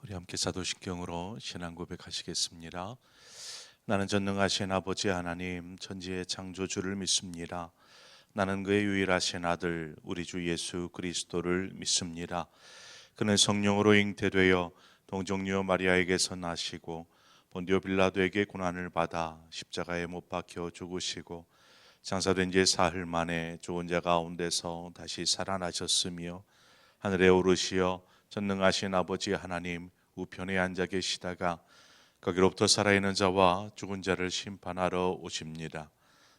우리 함께 사도신경으로 신앙 고백하시겠습니다. 나는 전능하신 아버지 하나님 천지의 창조주를 믿습니다. 나는 그의 유일하신 아들 우리 주 예수 그리스도를 믿습니다. 그는 성령으로 잉태되어 동정녀 마리아에게서 나시고 본디오 빌라도에게 고난을 받아 십자가에 못 박혀 죽으시고 장사된 지 사흘 만에 죽은 자 가운데서 다시 살아나셨으며 하늘에 오르시어 전능하신 아버지 하나님 우편에 앉아 계시다가 거기로부터 살아있는 자와 죽은 자를 심판하러 오십니다.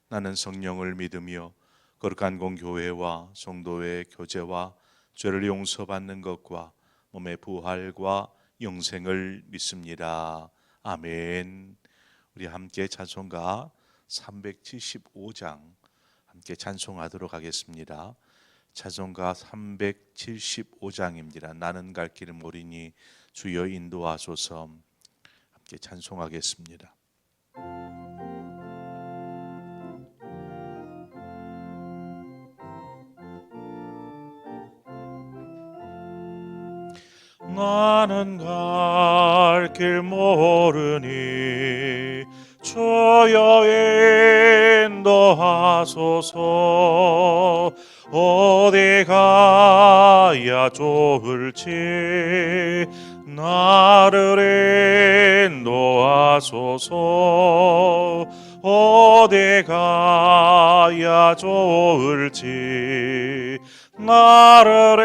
나는 성령을 믿으며 거룩한 공교회와 성도의 교제와 죄를 용서받는 것과 몸의 부활과 영생을 믿습니다. 아멘. 우리 함께 찬송가 375장 함께 찬송하도록 하겠습니다. 찬송가 375장입니다. 나는 갈 길을 모르니 주여 인도하소서. 함께 찬송하겠습니다. 나는 갈 길 모르니 주여 인도하소서. 어디 가야 좋을지 나를 인도하소서. 어디 가야 좋을지 나를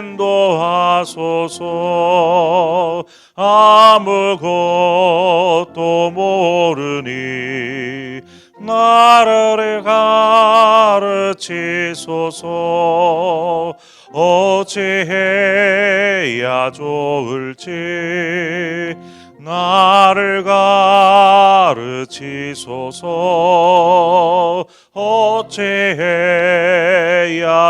인도하소서. 아무것도 모르니 나를 가르치소서. 어찌해야 좋을지 나를 가르치소서. 어찌해야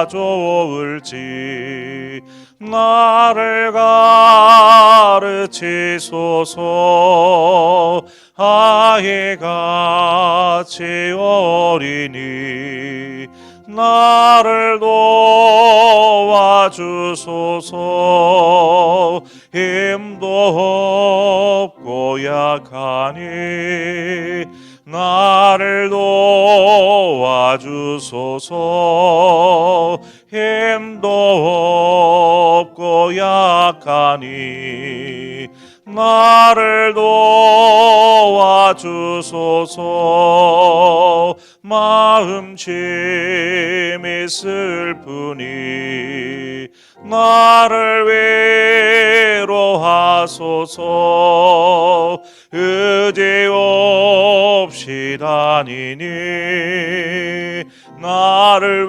좋을지 나를 가르치소서. 아이같이 어리니 나를 도와주소서. 힘도 없고 약하니 나를 도와주소서. 힘도 없고 약하니 나를 도와주소서. 마음심이 슬프니 나를 위로하소서. 의지 없이 다니니 나를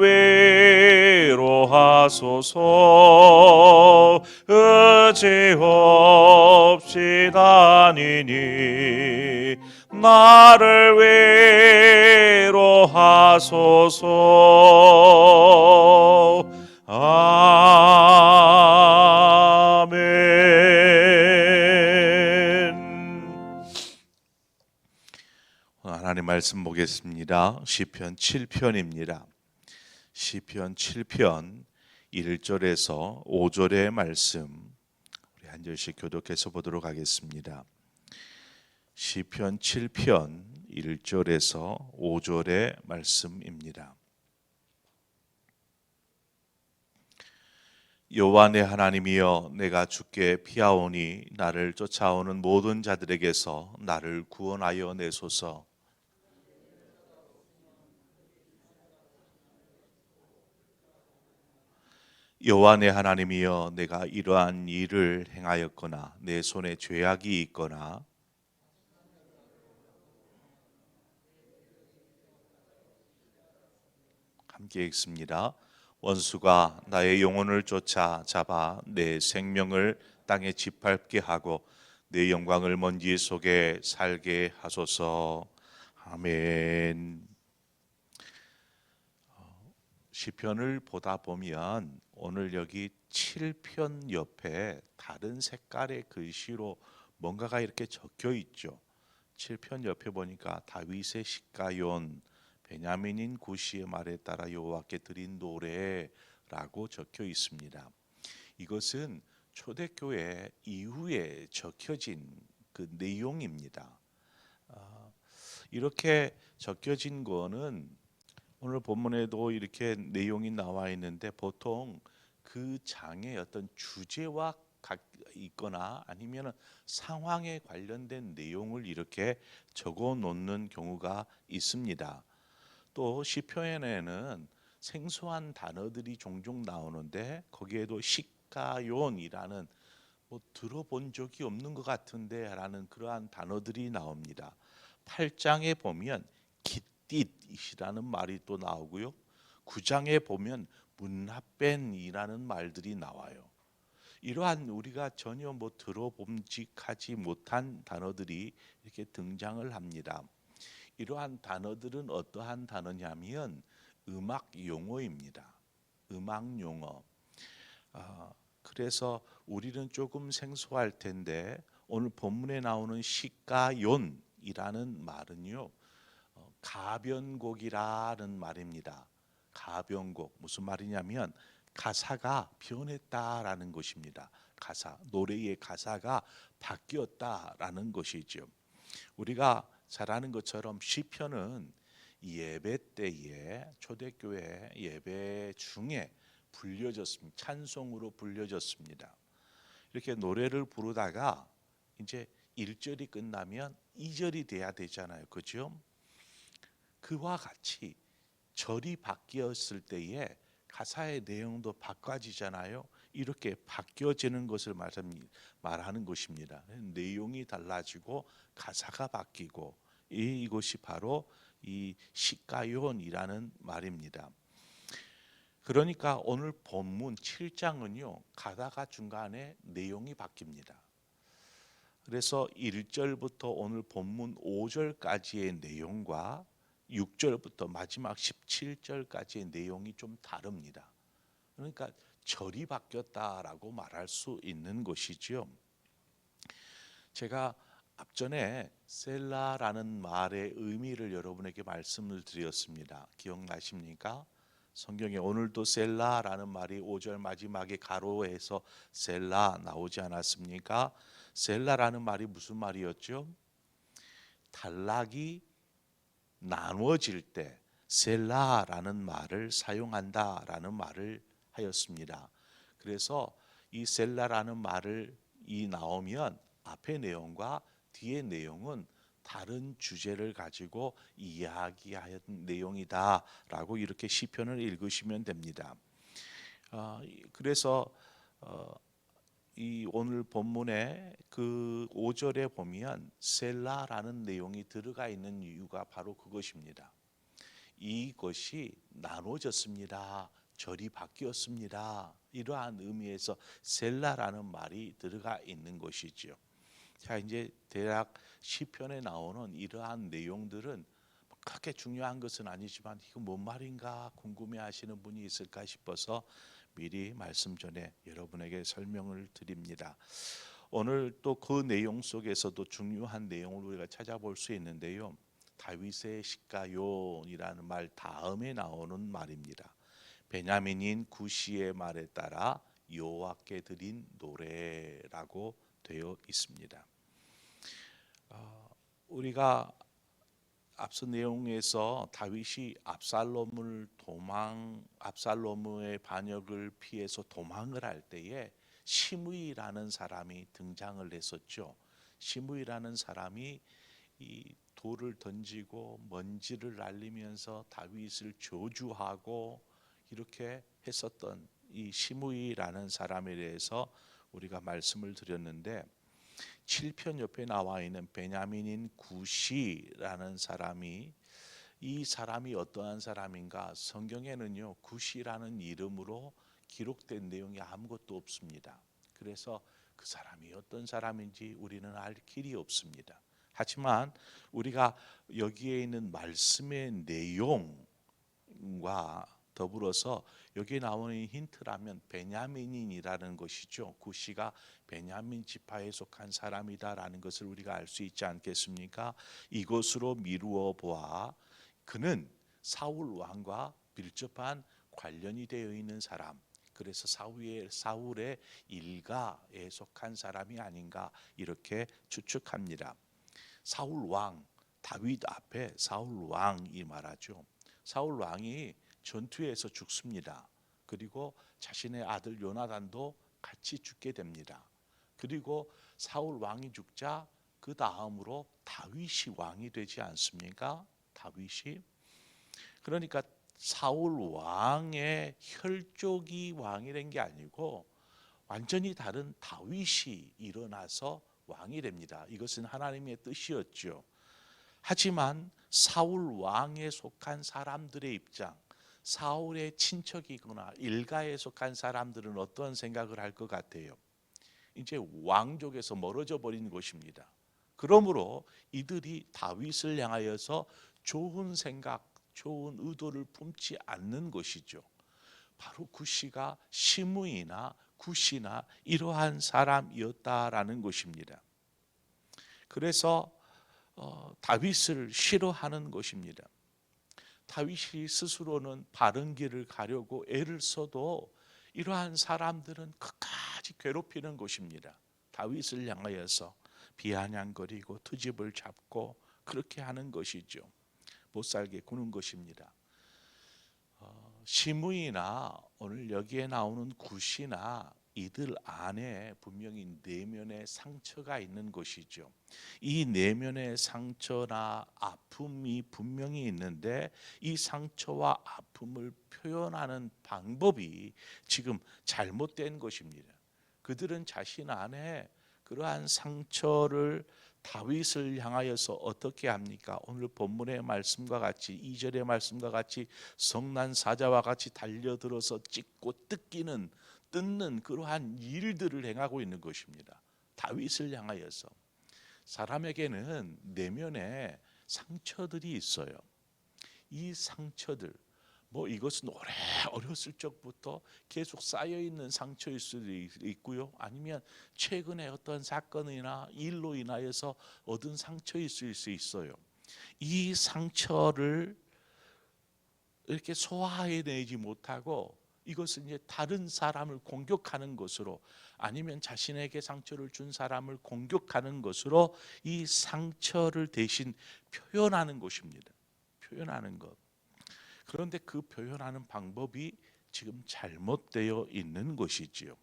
위로하소서. 의지 없이 다니니 나를 위로하소서. 아멘. 하나님 말씀 보겠습니다. 시편 7편입니다. 시편 7편 1절에서 5절의 말씀 우리 한 절씩 교독해서 보도록 하겠습니다. 시편 7편 1절에서 5절의 말씀입니다. 여호와 내 하나님이여, 내가 주께 피하오니 나를 쫓아오는 모든 자들에게서 나를 구원하여 내소서. 여호와 내 하나님이여, 내가 이러한 일을 행하였거나 내 손에 죄악이 있거나 함께 읽습니다. 원수가 나의 영혼을 쫓아 잡아 내 생명을 땅에 짓밟게 하고 내 영광을 먼지 속에 살게 하소서. 아멘. 시편을 보다 보면 오늘 여기 7편 옆에 다른 색깔의 글씨로 뭔가가 이렇게 적혀 있죠. 7편 옆에 보니까 다윗의 시가연 베냐민인 구시의 말에 따라 여호와께 드린 노래라고 적혀 있습니다. 이것은 초대교회 이후에 적혀진 그 내용입니다. 이렇게 적혀진 거는 오늘 본문에도 이렇게 내용이 나와 있는데 보통 그 장의 어떤 주제와 있거나 아니면 상황에 관련된 내용을 이렇게 적어 놓는 경우가 있습니다. 또 시편에는 생소한 단어들이 종종 나오는데 거기에도 시가요이라는 들어본 적이 없는 것 같은데 라는 그러한 단어들이 나옵니다. 8장에 보면 깃딧이라는 말이 또 나오고요. 9장에 보면 문하벤이라는 말들이 나와요. 이러한 우리가 전혀 들어봄직하지 못한 단어들이 이렇게 등장을 합니다. 이러한 단어들은 어떠한 단어냐면 음악 용어입니다. 음악 용어. 그래서 우리는 조금 생소할 텐데 오늘 본문에 나오는 시가연이라는 말은요, 가변곡이라는 말입니다. 가변곡 무슨 말이냐면 가사가 변했다라는 것입니다. 노래의 가사가 바뀌었다라는 것이죠. 우리가 잘 아는 것처럼 시편은 예배 때에 초대교회 예배 중에 불려졌습니다. 찬송으로 불려졌습니다. 이렇게 노래를 부르다가 이제 1절이 끝나면 2절이 돼야 되잖아요. 그죠? 그와 같이 절이 바뀌었을 때에 가사의 내용도 바꿔지잖아요. 이렇게 바뀌어지는 것을 말하는 것입니다. 내용이 달라지고 가사가 바뀌고 이것이 바로 이 시가요이라는 말입니다. 그러니까 오늘 본문 7장은요, 가다가 중간에 내용이 바뀝니다. 그래서 1절부터 오늘 본문 5절까지의 내용과 6절부터 마지막 17절까지의 내용이 좀 다릅니다. 그러니까 절이 바뀌었다라고 말할 수 있는 것이죠. 제가 앞전에 셀라라는 말의 의미를 여러분에게 말씀을 드렸습니다. 기억나십니까? 성경에 오늘도 셀라라는 말이 5절 마지막에 가로에서 셀라 나오지 않았습니까? 셀라라는 말이 무슨 말이었죠? 단락이 나누어질 때 셀라라는 말을 사용한다라는 말을 하였습니다. 그래서 이 셀라라는 말을 나오면 앞의 내용과 뒤의 내용은 다른 주제를 가지고 이야기하는 내용이다라고 이렇게 시편을 읽으시면 됩니다. 그래서 이 오늘 본문의 그 5절에 보면 셀라라는 내용이 들어가 있는 이유가 바로 그것입니다. 이것이 나눠졌습니다. 절이 바뀌었습니다. 이러한 의미에서 셀라라는 말이 들어가 있는 것이죠. 자, 이제 대략 시편에 나오는 이러한 내용들은 그렇게 중요한 것은 아니지만 이거 뭔 말인가 궁금해하시는 분이 있을까 싶어서 미리 말씀 전에 여러분에게 설명을 드립니다. 오늘 또 그 내용 속에서도 중요한 내용을 우리가 찾아볼 수 있는데요. 다윗의 시가요이라는 말 다음에 나오는 말입니다. 베냐민인 구시의 말에 따라 여호와께 드린 노래라고 되어 있습니다. 우리가 앞서 내용에서 다윗이 압살롬의 반역을 피해서 도망을 할 때에 시므이라는 사람이 등장을 했었죠. 시므이라는 사람이 이 돌을 던지고 먼지를 날리면서 다윗을 저주하고 이렇게 했었던 이 시므이라는 사람에 대해서 우리가 말씀을 드렸는데 7편 옆에 나와 있는 베냐민인 구시라는 사람이 이 사람이 어떠한 사람인가? 성경에는요 구시라는 이름으로 기록된 내용이 아무것도 없습니다. 그래서 그 사람이 어떤 사람인지 우리는 알 길이 없습니다. 하지만 우리가 여기에 있는 말씀의 내용과 더불어서 여기 나오는 힌트라면 베냐민인이라는 것이죠. 구시가 베냐민 지파에 속한 사람이다라는 것을 우리가 알 수 있지 않겠습니까? 이것으로 미루어 보아 그는 사울 왕과 밀접한 관련이 되어 있는 사람, 그래서 사울의 일가에 속한 사람이 아닌가 이렇게 추측합니다. 사울 왕, 다윗 앞에 사울 왕이 말하죠. 사울 왕이 전투에서 죽습니다. 그리고 자신의 아들 요나단도 같이 죽게 됩니다. 그리고 사울 왕이 죽자 그 다음으로 다윗이 왕이 되지 않습니까? 다윗이. 그러니까 사울 왕의 혈족이 왕이 된 게 아니고 완전히 다른 다윗이 일어나서 왕이 됩니다. 이것은 하나님의 뜻이었죠. 하지만 사울 왕에 속한 사람들의 입장, 사울의 친척이거나 일가에 속한 사람들은 어떤 생각을 할 것 같아요? 이제 왕족에서 멀어져 버린 것입니다. 그러므로 이들이 다윗을 향하여서 좋은 생각, 좋은 의도를 품지 않는 것이죠. 바로 구시가 시므이나 구시나 이러한 사람이었다라는 것입니다. 그래서 다윗을 싫어하는 것입니다. 다윗이 스스로는 바른 길을 가려고 애를 써도 이러한 사람들은 끝까지 괴롭히는 것입니다. 다윗을 향하여서 비아냥거리고 트집을 잡고 그렇게 하는 것이죠. 못살게 구는 것입니다. 시므이나 오늘 여기에 나오는 구시나 이들 안에 분명히 내면의 상처가 있는 것이죠. 이 내면의 상처나 아픔이 분명히 있는데 이 상처와 아픔을 표현하는 방법이 지금 잘못된 것입니다. 그들은 자신 안에 그러한 상처를 다윗을 향하여서 어떻게 합니까? 오늘 본문의 말씀과 같이 2절의 말씀과 같이 성난 사자와 같이 달려들어서 찢고 뜯는 그러한 일들을 행하고 있는 것입니다. 다윗을 향하여서. 사람에게는 내면에 상처들이 있어요. 이 상처들, 이것은 오래 어렸을 적부터 계속 쌓여 있는 상처일 수도 있고요. 아니면 최근에 어떤 사건이나 일로 인하여서 얻은 상처일 수 있어요. 이 상처를 이렇게 소화해내지 못하고 이것은 이제 다른 사람을 공격하는 것으로 아니면 자신에게 상처를 준 사람을 공격하는 것으로 이 상처를 대신 표현하는 것입니다. 표현하는 것. 그런데 그 표현하는 방법이 지금 잘못되어 있는 것이지요.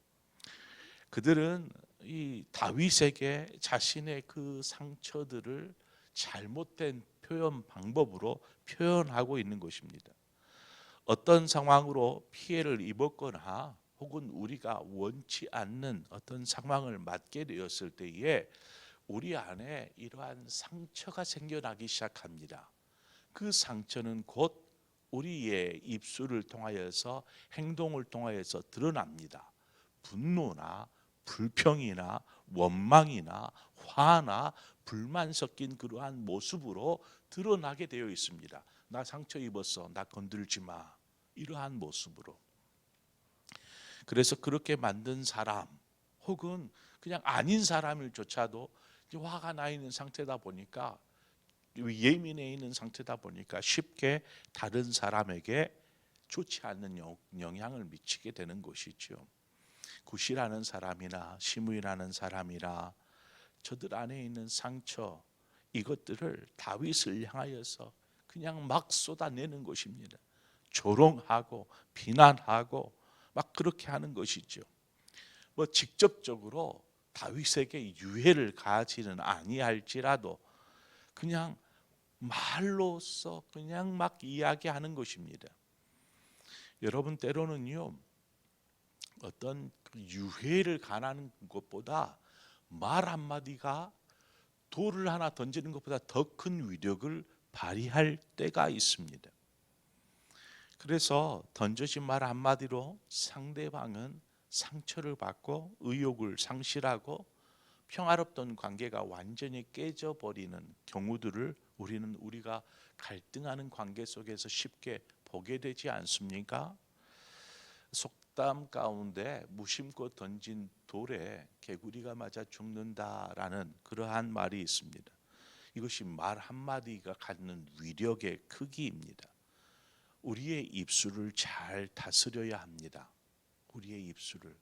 그들은 이 다윗에게 자신의 그 상처들을 잘못된 표현 방법으로 표현하고 있는 것입니다. 어떤 상황으로 피해를 입었거나 혹은 우리가 원치 않는 어떤 상황을 맞게 되었을 때에 우리 안에 이러한 상처가 생겨나기 시작합니다. 그 상처는 곧 우리의 입술을 통하여서 행동을 통하여서 드러납니다. 분노나 불평이나 원망이나 화나 불만 섞인 그러한 모습으로 드러나게 되어 있습니다. 나 상처 입었어. 나 건들지 마. 이러한 모습으로. 그래서 그렇게 만든 사람 혹은 그냥 아닌 사람일조차도 화가 나 있는 상태다 보니까 예민해 있는 상태다 보니까 쉽게 다른 사람에게 좋지 않는 영향을 미치게 되는 것이죠. 구시라는 사람이나 시므이라는 사람이나 저들 안에 있는 상처 이것들을 다윗을 향하여서 그냥 막 쏟아내는 것입니다. 조롱하고 비난하고 막 그렇게 하는 것이죠. 직접적으로 다윗에게 유해를 가하지는 아니할지라도 그냥 말로써 그냥 막 이야기하는 것입니다. 여러분 때로는요 어떤 유해를 가하는 것보다 말 한마디가 돌을 하나 던지는 것보다 더 큰 위력을 발휘할 때가 있습니다. 그래서 던져진 말 한마디로 상대방은 상처를 받고 의욕을 상실하고 평화롭던 관계가 완전히 깨져버리는 경우들을 우리는 우리가 갈등하는 관계 속에서 쉽게 보게 되지 않습니까? 속담 가운데 무심코 던진 돌에 개구리가 맞아 죽는다라는 그러한 말이 있습니다. 이것이 말 한마디가 갖는 위력의 크기입니다. 우리의 입술을 잘 다스려야 합니다. 우리의 입술을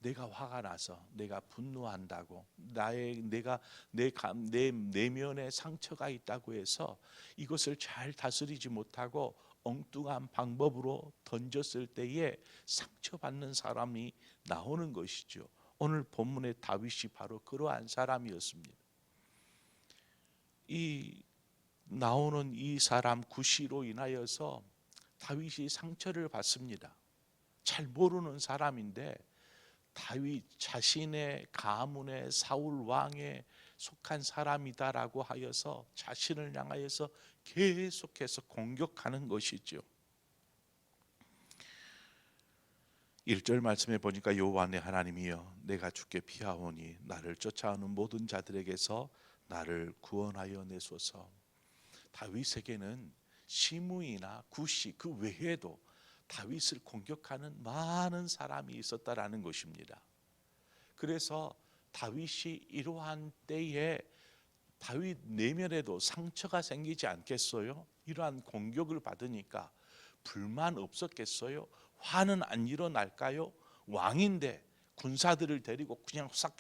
내가 화가 나서 내가 분노한다고 내가 내 내면에 상처가 있다고 해서 이것을 잘 다스리지 못하고 엉뚱한 방법으로 던졌을 때에 상처받는 사람이 나오는 것이죠. 오늘 본문의 다윗이 바로 그러한 사람이었습니다. 이 나오는 이 사람 구시로 인하여서 다윗이 상처를 받습니다. 잘 모르는 사람인데 다윗 자신의 가문의 사울 왕에 속한 사람이다라고 하여서 자신을 향하여서 계속해서 공격하는 것이죠. 1절 말씀에 보니까 여호와 내 하나님이여 내가 주께 피하오니 나를 쫓아오는 모든 자들에게서 나를 구원하여 내소서. 다윗에게는 시므이나 구시 그 외에도 다윗을 공격하는 많은 사람이 있었다라는 것입니다. 그래서 다윗이 이러한 때에 다윗 내면에도 상처가 생기지 않겠어요? 이러한 공격을 받으니까 불만 없었겠어요? 화는 안 일어날까요? 왕인데 군사들을 데리고 그냥 싹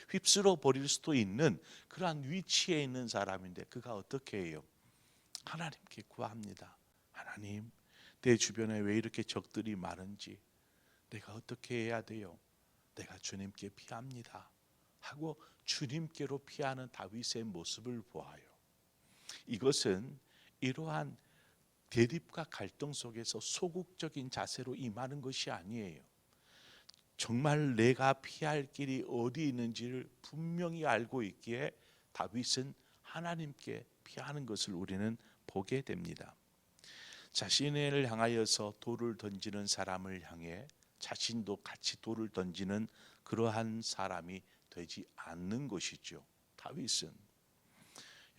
휩쓸어 버릴 수도 있는 그러한 위치에 있는 사람인데 그가 어떻게 해요? 하나님께 구합니다. 하나님, 내 주변에 왜 이렇게 적들이 많은지 내가 어떻게 해야 돼요? 내가 주님께 피합니다 하고 주님께로 피하는 다윗의 모습을 보아요. 이것은 이러한 대립과 갈등 속에서 소극적인 자세로 임하는 것이 아니에요. 정말 내가 피할 길이 어디 있는지를 분명히 알고 있기에 다윗은 하나님께 피하는 것을 우리는 보게 됩니다. 자신을 향하여서 돌을 던지는 사람을 향해 자신도 같이 돌을 던지는 그러한 사람이 되지 않는 것이죠. 다윗은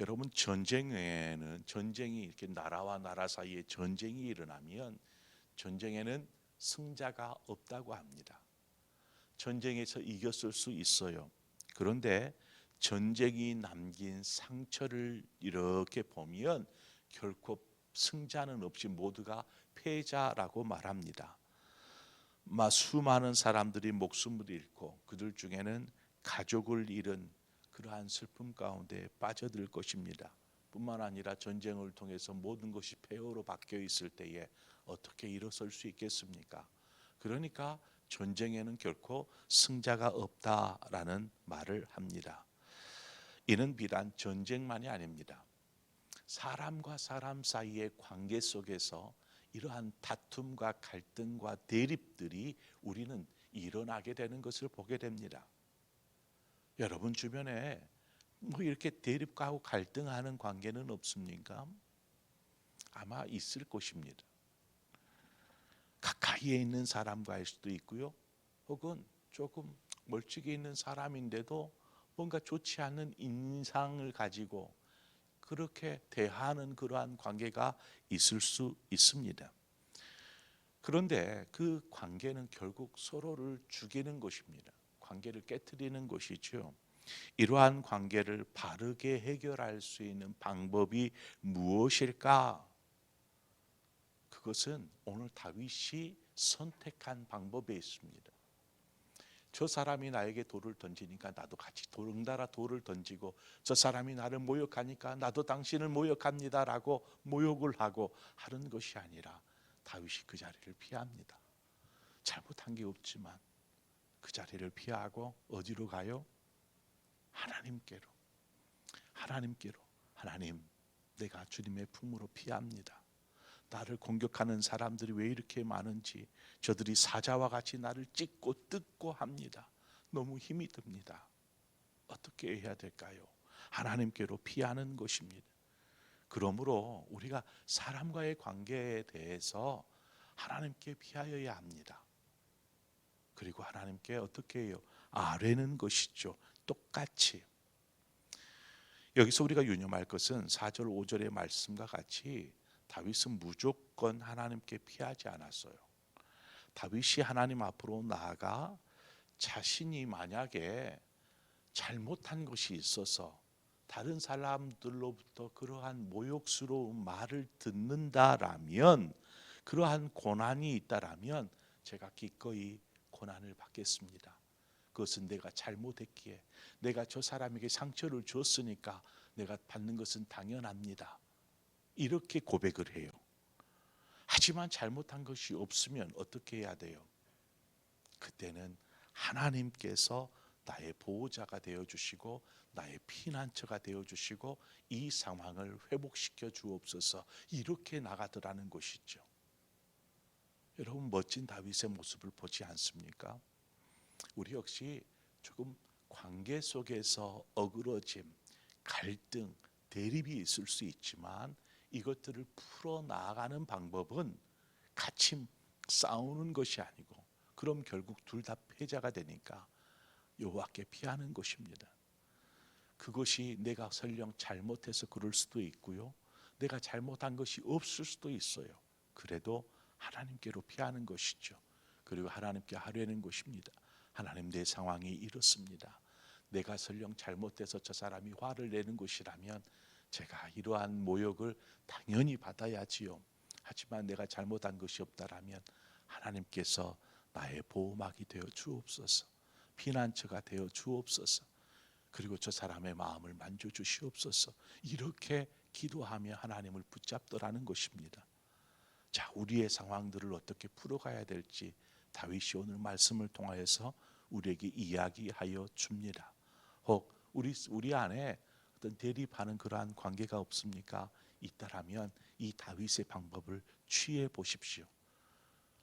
여러분 전쟁에는 전쟁이 이렇게 나라와 나라 사이에 전쟁이 일어나면 전쟁에는 승자가 없다고 합니다. 전쟁에서 이겼을 수 있어요. 그런데 전쟁이 남긴 상처를 이렇게 보면 결코 승자는 없이 모두가 패자라고 말합니다. 수많은 사람들이 목숨을 잃고 그들 중에는 가족을 잃은 그러한 슬픔 가운데 빠져들 것입니다. 뿐만 아니라 전쟁을 통해서 모든 것이 폐허로 바뀌어 있을 때에 어떻게 일어설 수 있겠습니까? 그러니까 전쟁에는 결코 승자가 없다라는 말을 합니다. 이는 비단 전쟁만이 아닙니다. 사람과 사람 사이의 관계 속에서 이러한 다툼과 갈등과 대립들이 우리는 일어나게 되는 것을 보게 됩니다. 여러분 주변에 뭐 이렇게 대립하고 갈등하는 관계는 없습니까? 아마 있을 것입니다. 가까이에 있는 사람과일 수도 있고요. 혹은 조금 멀찍이 있는 사람인데도 뭔가 좋지 않은 인상을 가지고 그렇게 대하는 그러한 관계가 있을 수 있습니다. 그런데 그 관계는 결국 서로를 죽이는 것입니다. 관계를 깨트리는 것이죠. 이러한 관계를 바르게 해결할 수 있는 방법이 무엇일까? 그것은 오늘 다윗이 선택한 방법에 있습니다. 저 사람이 나에게 돌을 던지니까 나도 같이 덩달아 돌을 던지고, 저 사람이 나를 모욕하니까 나도 당신을 모욕합니다라고 모욕을 하고 하는 것이 아니라 다윗이 그 자리를 피합니다. 잘못한 게 없지만 그 자리를 피하고 어디로 가요? 하나님께로. 하나님, 내가 주님의 품으로 피합니다. 나를 공격하는 사람들이 왜 이렇게 많은지, 저들이 사자와 같이 나를 찢고 뜯고 합니다. 너무 힘이 듭니다. 어떻게 해야 될까요? 하나님께로 피하는 것입니다. 그러므로 우리가 사람과의 관계에 대해서 하나님께 피하여야 합니다. 그리고 하나님께 어떻게 해요? 아뢰는 것이죠. 똑같이. 여기서 우리가 유념할 것은 4절 5절의 말씀과 같이 다윗은 무조건 하나님께 피하지 않았어요. 다윗이 하나님 앞으로 나아가 자신이 만약에 잘못한 것이 있어서 다른 사람들로부터 그러한 모욕스러운 말을 듣는다라면, 그러한 고난이 있다라면 제가 기꺼이 고난을 받겠습니다. 그것은 내가 잘못했기에, 내가 저 사람에게 상처를 줬으니까 내가 받는 것은 당연합니다. 이렇게 고백을 해요. 하지만 잘못한 것이 없으면 어떻게 해야 돼요? 그때는 하나님께서 나의 보호자가 되어주시고 나의 피난처가 되어주시고 이 상황을 회복시켜 주옵소서, 이렇게 나가더라는 것이죠. 여러분, 멋진 다윗의 모습을 보지 않습니까? 우리 역시 조금 관계 속에서 어그러짐, 갈등, 대립이 있을 수 있지만 이것들을 풀어나가는 방법은 같이 싸우는 것이 아니고, 그럼 결국 둘 다 패자가 되니까 여호와께 피하는 것입니다. 그것이 내가 설령 잘못해서 그럴 수도 있고요, 내가 잘못한 것이 없을 수도 있어요. 그래도 하나님께로 피하는 것이죠. 그리고 하나님께 하려는 것입니다. 하나님, 내 상황이 이렇습니다. 내가 설령 잘못해서 저 사람이 화를 내는 것이라면 제가 이러한 모욕을 당연히 받아야지요. 하지만 내가 잘못한 것이 없다라면 하나님께서 나의 보호막이 되어 주옵소서, 피난처가 되어 주옵소서, 그리고 저 사람의 마음을 만져주시옵소서, 이렇게 기도하며 하나님을 붙잡더라는 것입니다. 자, 우리의 상황들을 어떻게 풀어가야 될지 다윗이 오늘 말씀을 통하여서 우리에게 이야기하여 줍니다. 혹 우리 안에 어떤 대립하는 그러한 관계가 없습니까? 있다라면 이 다윗의 방법을 취해 보십시오.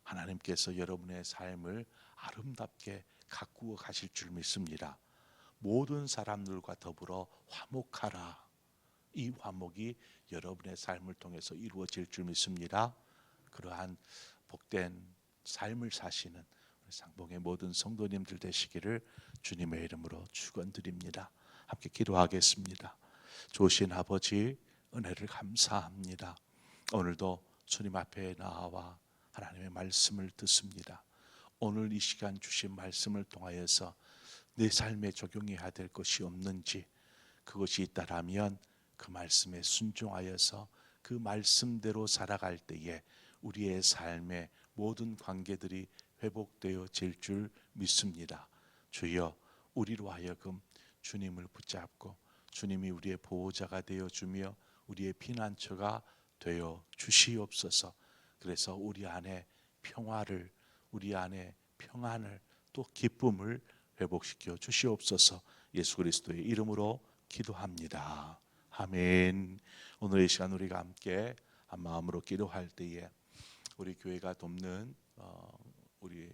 하나님께서 여러분의 삶을 아름답게 가꾸어 가실 줄 믿습니다. 모든 사람들과 더불어 화목하라. 이 화목이 여러분의 삶을 통해서 이루어질 줄 믿습니다. 그러한 복된 삶을 사시는 우리 상봉의 모든 성도님들 되시기를 주님의 이름으로 축원드립니다. 함께 기도하겠습니다. 좋으신 아버지, 은혜를 감사합니다. 오늘도 주님 앞에 나와 하나님의 말씀을 듣습니다. 오늘 이 시간 주신 말씀을 통하여서 내 삶에 적용해야 될 것이 없는지, 그것이 있다라면 그 말씀에 순종하여서 그 말씀대로 살아갈 때에 우리의 삶의 모든 관계들이 회복되어질 줄 믿습니다. 주여, 우리로 하여금 주님을 붙잡고 주님이 우리의 보호자가 되어주며 우리의 피난처가 되어 주시옵소서. 그래서 우리 안에 평화를, 우리 안에 평안을, 또 기쁨을 회복시켜 주시옵소서. 예수 그리스도의 이름으로 기도합니다. 아멘. 오늘 이 시간 우리가 함께 한 마음으로 기도할 때에 우리 교회가 돕는 우리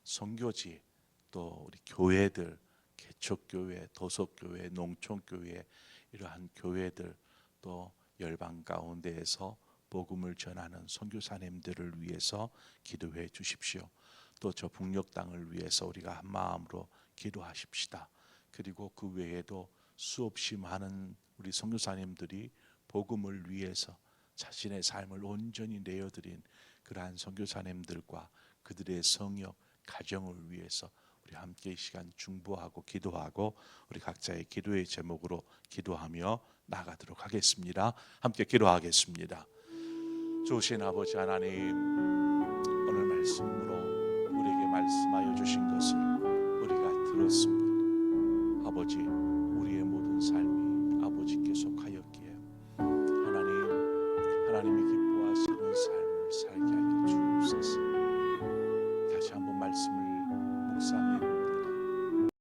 선교지, 또 우리 교회들, 개척교회, 도석교회, 농촌교회, 이러한 교회들, 또 열방 가운데에서 복음을 전하는 선교사님들을 위해서 기도해 주십시오. 또 저 북녘 땅을 위해서 우리가 한 마음으로 기도하십시다. 그리고 그 외에도 수없이 많은 우리 선교사님들이 복음을 위해서 자신의 삶을 온전히 내어드린 그러한 선교사님들과 그들의 성역, 가정을 위해서 우리 함께 이 시간 중보하고 기도하고 우리 각자의 기도의 제목으로 기도하며 나가도록 하겠습니다. 함께 기도하겠습니다. 좋으신 아버지 하나님, 오늘 말씀으로 우리에게 말씀하여 주신 것을 우리가 들었습니다. 아버지,